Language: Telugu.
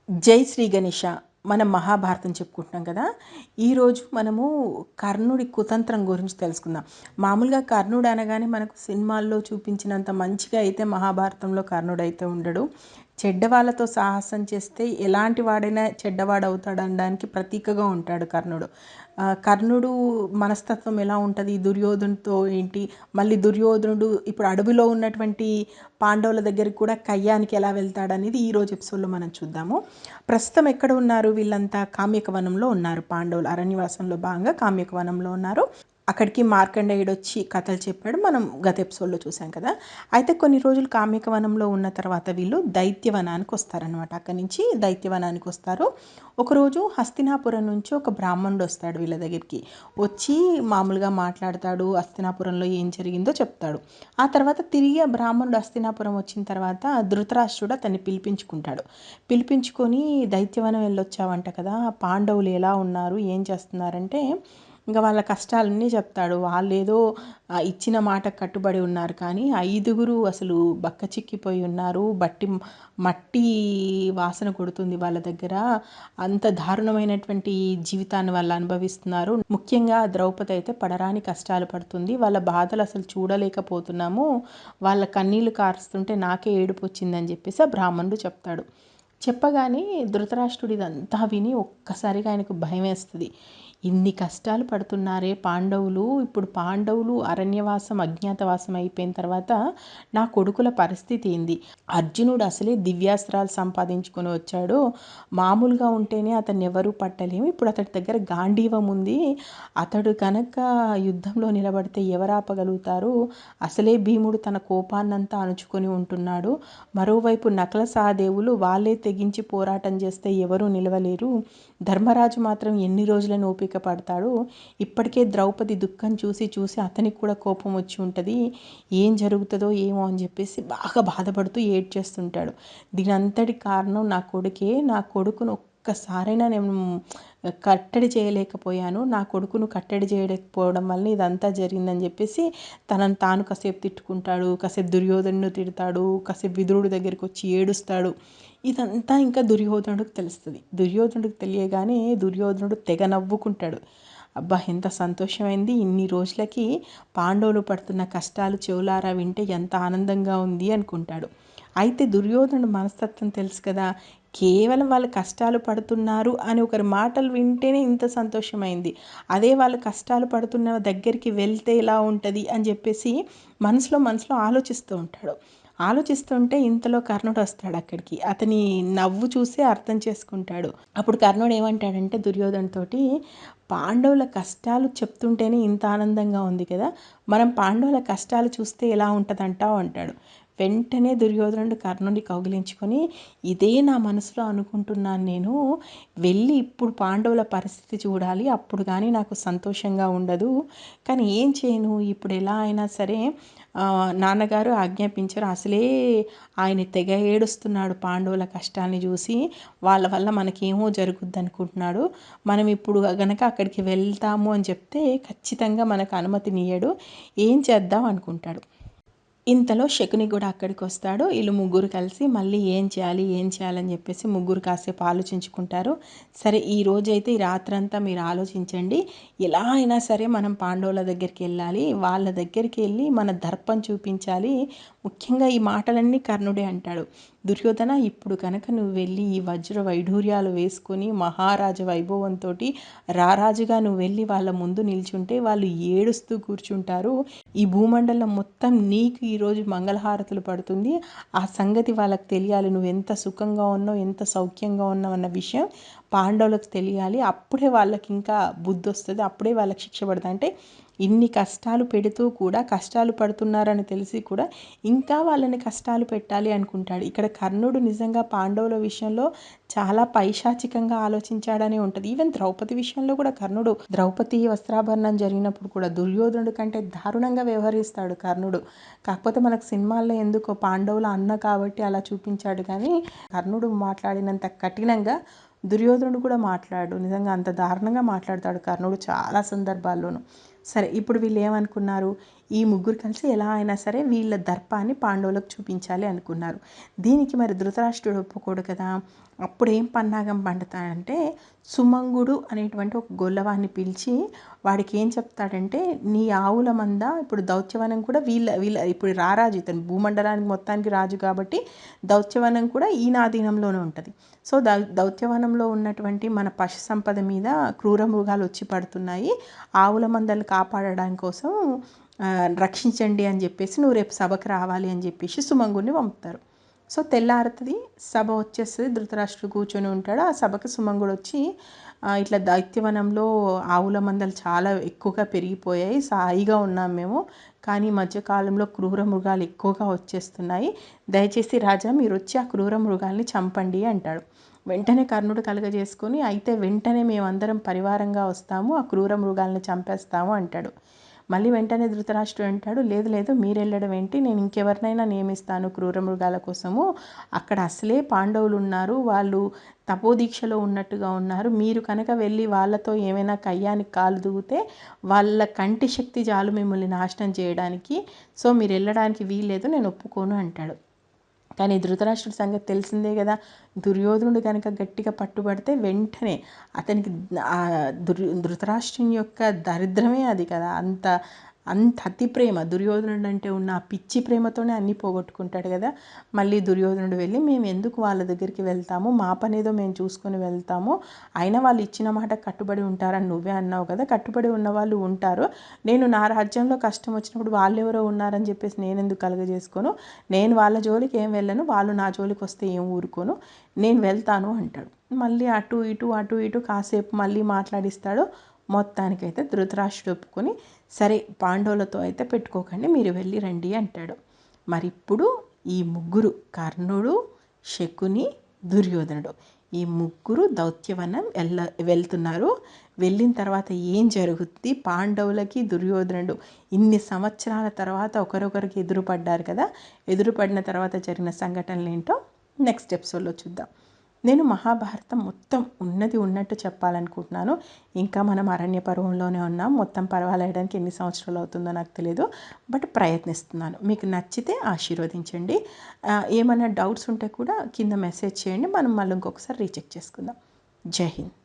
జై శ్రీ గణేష. మనం మహాభారతం చెప్పుకుంటున్నాం కదా. ఈరోజు మనము కర్ణుడి కుతంత్రం గురించి తెలుసుకుందాం. మామూలుగా కర్ణుడు అనగానే మనకు సినిమాల్లో చూపించినంత మంచిగా అయితే మహాభారతంలో కర్ణుడు అయితే ఉండడు. చెడ్డవాళ్ళతో సాహసం చేస్తే ఎలాంటి వాడైనా చెడ్డవాడు అవుతాడు అనడానికి ప్రతీకగా ఉంటాడు కర్ణుడు. కర్ణుడు మనస్తత్వం ఎలా ఉంటుంది, దుర్యోధనుడితో ఏంటి, మళ్ళీ దుర్యోధనుడు ఇప్పుడు అడవిలో ఉన్నటువంటి పాండవుల దగ్గరికి కూడా కయ్యానికి ఎలా వెళ్తాడనేది ఈరోజు ఎపిసోడ్లో మనం చూద్దాము. ప్రస్తుతం ఎక్కడ ఉన్నారు వీళ్ళంతా? కామ్యకవనంలో ఉన్నారు. పాండవులు అరణ్యవాసంలో భాగంగా కామ్యకవనంలో ఉన్నారు. అక్కడికి మార్కండేయుడు వచ్చి కథలు చెప్పాడు, మనం గత ఎపిసోడ్లో చూసాం కదా. అయితే కొన్ని రోజులు కామ్యకవనంలో ఉన్న తర్వాత వీళ్ళు దైత్యవనానికి వస్తారనమాట. అక్కడి నుంచి దైత్యవనానికి వస్తారు. ఒకరోజు హస్తినాపురం నుంచి ఒక బ్రాహ్మణుడు వస్తాడు వీళ్ళ దగ్గరికి. వచ్చి మామూలుగా మాట్లాడతాడు, హస్తినాపురంలో ఏం జరిగిందో చెప్తాడు. ఆ తర్వాత తిరిగి ఆ బ్రాహ్మణుడు హస్తినాపురం వచ్చిన తర్వాత ధృతరాష్ట్రుడు అతన్ని పిలిపించుకుంటాడు. పిలిపించుకొని దైత్యవనం వెళ్ళొచ్చావంట కదా, పాండవులు ఎలా ఉన్నారు, ఏం చేస్తున్నారంటే ఇంకా వాళ్ళ కష్టాలన్నీ చెప్తాడు. వాళ్ళు ఏదో ఇచ్చిన మాట కట్టుబడి ఉన్నారు, కానీ 5గురు అసలు బక్క చిక్కిపోయి ఉన్నారు. మట్టి వాసన కొడుతుంది వాళ్ళ దగ్గర. అంత దారుణమైనటువంటి జీవితాన్ని వాళ్ళు అనుభవిస్తున్నారు. ముఖ్యంగా ద్రౌపది అయితే పడరాని కష్టాలు పడుతుంది. వాళ్ళ బాధలు అసలు చూడలేకపోతున్నాము. వాళ్ళ కన్నీళ్లు కారుస్తుంటే నాకే ఏడుపు వచ్చిందని చెప్పేసి ఆ బ్రాహ్మణుడు చెప్తాడు. చెప్పగానే ధృతరాష్ట్రుడు ఇదంతా విని ఒక్కసారిగా ఆయనకు భయం వేస్తుంది. ఇన్ని కష్టాలు పడుతున్నారే పాండవులు, ఇప్పుడు పాండవులు అరణ్యవాసం అజ్ఞాతవాసం అయిపోయిన తర్వాత నా కొడుకుల పరిస్థితి ఏంది? అర్జునుడు అసలే దివ్యాస్త్రాలు సంపాదించుకొని వచ్చాడు. మామూలుగా ఉంటేనే అతన్ని ఎవరూ పట్టలేము. ఇప్పుడు అతడి దగ్గర గాంధీవం ఉంది. అతడు కనుక యుద్ధంలో నిలబడితే ఎవరు ఆపగలుగుతారు? అసలే భీముడు తన కోపాన్నంతా అణుచుకొని ఉంటున్నాడు. మరోవైపు నకుల సహదేవులు వాళ్ళే తెగించి పోరాటం చేస్తే ఎవరూ నిలవలేరు. ధర్మరాజు మాత్రం ఎన్ని రోజులను ఓపిక పడతాడు? ఇప్పటికే ద్రౌపది దుఃఖం చూసి చూసి అతనికి కూడా కోపం వచ్చి ఉంటుంది. ఏం జరుగుతుందో ఏమో అని చెప్పేసి బాగా బాధపడుతూ ఏడ్చేస్తుంటాడు. దీనంతటి కారణం నా కొడుకే. నా కొడుకును ఒక్కసారైనా నేను కట్టడి చేయలేకపోయాను. నా కొడుకును కట్టడి చేయలేకపోవడం వల్ల ఇదంతా జరిగిందని చెప్పేసి తనను తాను కాసేపు తిట్టుకుంటాడు, కాసేపు దుర్యోధనుడు తిడతాడు, కాసేపు విదురుడి దగ్గరికి వచ్చి ఏడుస్తాడు. ఇదంతా ఇంకా దుర్యోధనుడికి తెలుస్తుంది. దుర్యోధనుడికి తెలియగానే దుర్యోధనుడు తెగ నవ్వుకుంటాడు. అబ్బా, ఎంత సంతోషమైంది! ఇన్ని రోజులకి పాండవులు పడుతున్న కష్టాలు చెవులారా వింటే ఎంత ఆనందంగా ఉంది అనుకుంటాడు. అయితే దుర్యోధనుడు మనస్తత్వం తెలుసు కదా. కేవలం వాళ్ళు కష్టాలు పడుతున్నారు అని ఒకరి మాటలు వింటేనే ఇంత సంతోషమైంది. అదే వాళ్ళు కష్టాలు పడుతున్న దగ్గరికి వెళ్తే ఎలా ఉంటుంది అని చెప్పేసి మనసులో ఆలోచిస్తూ ఉంటాడు. ఆలోచిస్తుంటే ఇంతలో కర్ణుడు వస్తాడు అక్కడికి. అతని నవ్వు చూసి అర్థం చేసుకుంటాడు. అప్పుడు కర్ణుడు ఏమంటాడంటే దుర్యోధనతోటి, పాండవుల కష్టాలు చెప్తుంటేనే ఇంత ఆనందంగా ఉంది కదా, మనం పాండవుల కష్టాలు చూస్తే ఎలా ఉంటుందంటావు అంటాడు. వెంటనే దుర్యోధనుడు కర్ణుని కౌగిలించుకొని, ఇదే నా మనసులో అనుకుంటున్నాను నేను. వెళ్ళి ఇప్పుడు పాండవుల పరిస్థితి చూడాలి, అప్పుడు కానీ నాకు సంతోషంగా ఉండదు. కానీ ఏం చేయను, ఇప్పుడు ఎలా అయినా సరే నాన్నగారు ఆజ్ఞాపించారు. అసలే ఆయన తెగ ఏడుస్తున్నాడు పాండవుల కష్టాన్ని చూసి. వాళ్ళ వల్ల మనకేమో జరుగుద్ది అనుకుంటున్నాడు. మనం ఇప్పుడు గనక అక్కడికి వెళ్తాము అని చెప్తే ఖచ్చితంగా మనకు అనుమతినియ్యడు. ఏం చేద్దాం అనుకుంటాడు. ఇంతలో శకుని కూడా అక్కడికి వస్తాడు. వీళ్ళు ముగ్గురు కలిసి మళ్ళీ ఏం చేయాలని చెప్పేసి ముగ్గురు కాసేపు ఆలోచించుకుంటారు. సరే, ఈ రోజైతే ఈ రాత్రంతా మీరు ఆలోచించండి. ఎలా అయినా సరే మనం పాండవుల దగ్గరికి వెళ్ళాలి. వాళ్ళ దగ్గరికి వెళ్ళి మన దర్పం చూపించాలి. ముఖ్యంగా ఈ మాటలన్నీ కర్ణుడే అంటాడు. దుర్యోధన, ఇప్పుడు కనుక నువ్వు వెళ్ళి ఈ వజ్ర వైఢూర్యాలు వేసుకొని మహారాజ వైభవంతో రారాజుగా నువ్వు వెళ్ళి వాళ్ళ ముందు నిల్చుంటే వాళ్ళు ఏడుస్తూ కూర్చుంటారు. ఈ భూమండలం మొత్తం నీకు ఈరోజు మంగళహారతులు పడుతుంది. ఆ సంగతి వాళ్ళకి తెలియాలి. నువ్వు ఎంత సుఖంగా ఉన్నావు, ఎంత సౌఖ్యంగా ఉన్నావు అన్న విషయం పాండవులకు తెలియాలి. అప్పుడే వాళ్ళకి ఇంకా బుద్ధి వస్తుంది, అప్పుడే వాళ్ళకి శిక్ష పడుతుంది. అంటే ఇన్ని కష్టాలు పెడుతూ కూడా, కష్టాలు పడుతున్నారని తెలిసి కూడా ఇంకా వాళ్ళని కష్టాలు పెట్టాలి అనుకుంటాడు. ఇక్కడ కర్ణుడు నిజంగా పాండవుల విషయంలో చాలా పైశాచికంగా ఆలోచించాడనే ఉంటుంది. ఈవెన్ ద్రౌపది విషయంలో కూడా కర్ణుడు, ద్రౌపది వస్త్రాభరణం జరిగినప్పుడు కూడా దుర్యోధనుడి కంటే దారుణంగా వ్యవహరిస్తాడు కర్ణుడు. కాకపోతే మనకు సినిమాల్లో ఎందుకో పాండవుల అన్న కాబట్టి అలా చూపించాడు, కానీ కర్ణుడు మాట్లాడినంత కఠినంగా దుర్యోధనుడు కూడా మాట్లాడు. నిజంగా అంత దారుణంగా మాట్లాడతాడు కర్ణుడు చాలా సందర్భాల్లోనూ. సరే, ఇప్పుడు వీళ్ళు ఏమనుకున్నారు, ఈ ముగ్గురు కలిసి ఎలా అయినా సరే వీళ్ళ దర్పాన్ని పాండవులకు చూపించాలి అనుకున్నారు. దీనికి మరి ధృతరాష్ట్రుడు ఒప్పుకోడు కదా. అప్పుడు ఏం పన్నాగం పండుతాడంటే సుమంగుడు అనేటువంటి ఒక గొల్లవాన్ని పిలిచి వాడికి ఏం చెప్తాడంటే, నీ ఆవుల మంద ఇప్పుడు దౌత్యవనం కూడా వీళ్ళ వీళ్ళ ఇప్పుడు రారాజు, ఇతను భూమండలానికి మొత్తానికి రాజు కాబట్టి దౌత్యవనం కూడా ఈయనాధీనంలోనే ఉంటుంది. సో దౌత్యవనంలో ఉన్నటువంటి మన పశు సంపద మీద క్రూర మృగాలు వచ్చి పడుతున్నాయి, ఆవుల మందలు కాపాడడం కోసం రక్షించండి అని చెప్పేసి నువ్వు రేపు సభకు రావాలి అని చెప్పేసి సుమంగుడిని పంపుతారు. సో తెల్లారుతుంది, సభ వచ్చేస్తుంది, ధృతరాష్ట్రుడు కూర్చొని ఉంటాడు. ఆ సభకు సుమంగుడు వచ్చి ఇట్లా దైత్యవనంలో ఆవుల మందలు చాలా ఎక్కువగా పెరిగిపోయాయి, సాయిగా ఉన్నాం మేము, కానీ మధ్యకాలంలో క్రూర మృగాలు ఎక్కువగా వచ్చేస్తున్నాయి, దయచేసి రాజా మీరు వచ్చి ఆ క్రూర మృగాల్ని చంపండి అంటాడు. వెంటనే కర్ణుడు కలుగజేసుకొని, అయితే వెంటనే మేమందరం పరివారంగా వస్తాము, ఆ క్రూర మృగాల్ని చంపేస్తాము అంటాడు. మళ్ళీ వెంటనే ధృతరాష్ట్రుడు అంటాడు, లేదు లేదు మీరు వెళ్ళడం ఏంటి, నేను ఇంకెవరినైనా నియమిస్తాను క్రూర మృగాల కోసము, అక్కడ అసలే పాండవులు ఉన్నారు, వాళ్ళు తపోదీక్షలో ఉన్నట్టుగా ఉన్నారు, మీరు కనుక వెళ్ళి వాళ్ళతో ఏమైనా కయ్యానికి కాలు దూగితే వాళ్ళ కంటి శక్తి చాలు మిమ్మల్ని నాశనం చేయడానికి, సో మీరు వెళ్ళడానికి వీల్లేదు, నేను ఒప్పుకోను అంటాడు. కానీ ధృతరాష్ట్రుడి సంగతి తెలిసిందే కదా. దుర్యోధనుడు కనుక గట్టిగా పట్టుబడితే వెంటనే అతనికి ధృతరాష్ట్రుని యొక్క దరిద్రమే అది కదా, అంత అంత అతి ప్రేమ దుర్యోధనుడు అంటే ఉన్న ఆ పిచ్చి ప్రేమతోనే అన్నీ పోగొట్టుకుంటాడు కదా. మళ్ళీ దుర్యోధనుడు వెళ్ళి, మేము ఎందుకు వాళ్ళ దగ్గరికి వెళ్తాము, మా పని ఏదో మేము చూసుకొని వెళ్తాము, అయినా వాళ్ళు ఇచ్చిన మాట కట్టుబడి ఉంటారని నువ్వే అన్నావు కదా, కట్టుబడి ఉన్న వాళ్ళు ఉంటారు, నేను నా రాజ్యంలో కష్టం వచ్చినప్పుడు వాళ్ళు ఎవరో ఉన్నారని చెప్పేసి నేను ఎందుకు కలుగజేసుకోను, నేను వాళ్ళ జోలికి ఏం వెళ్ళను, వాళ్ళు నా జోలికి వస్తే ఏం ఊరుకోను, నేను వెళ్తాను అంటాడు. మళ్ళీ అటు ఇటు కాసేపు మళ్ళీ మాట్లాడిస్తాడు. మొత్తానికైతే ధృతరాష్ట్రుడు ఒప్పుకొని, సరే పాండవులతో అయితే పెట్టుకోకండి, మీరు వెళ్ళి రండి అంటాడు. మరి ఇప్పుడు ఈ ముగ్గురు, కర్ణుడు, శకుని, దుర్యోధనుడు, ఈ ముగ్గురు దౌత్యవనం వెళ్తున్నారు. వెళ్ళిన తర్వాత ఏం జరుగుద్ది, పాండవులకి దుర్యోధనుడు ఇన్ని సంవత్సరాల తర్వాత ఒకరొకరికి ఎదురుపడ్డారు కదా, ఎదురుపడిన తర్వాత జరిగిన సంఘటనలు ఏంటో నెక్స్ట్ ఎపిసోడ్లో చూద్దాం. నేను మహాభారతం మొత్తం ఉన్నది ఉన్నట్టు చెప్పాలనుకుంటున్నాను. ఇంకా మనం అరణ్య పర్వంలోనే ఉన్నాం, మొత్తం పర్వాలేయడానికి ఎన్ని సంవత్సరాలు అవుతుందో నాకు తెలియదు, బట్ ప్రయత్నిస్తున్నాను. మీకు నచ్చితే ఆశీర్వదించండి. ఏమైనా డౌట్స్ ఉంటే కూడా కింద మెసేజ్ చేయండి, మనం మళ్ళీ ఇంకొకసారి రీచెక్ చేసుకుందాం. జై హింద్.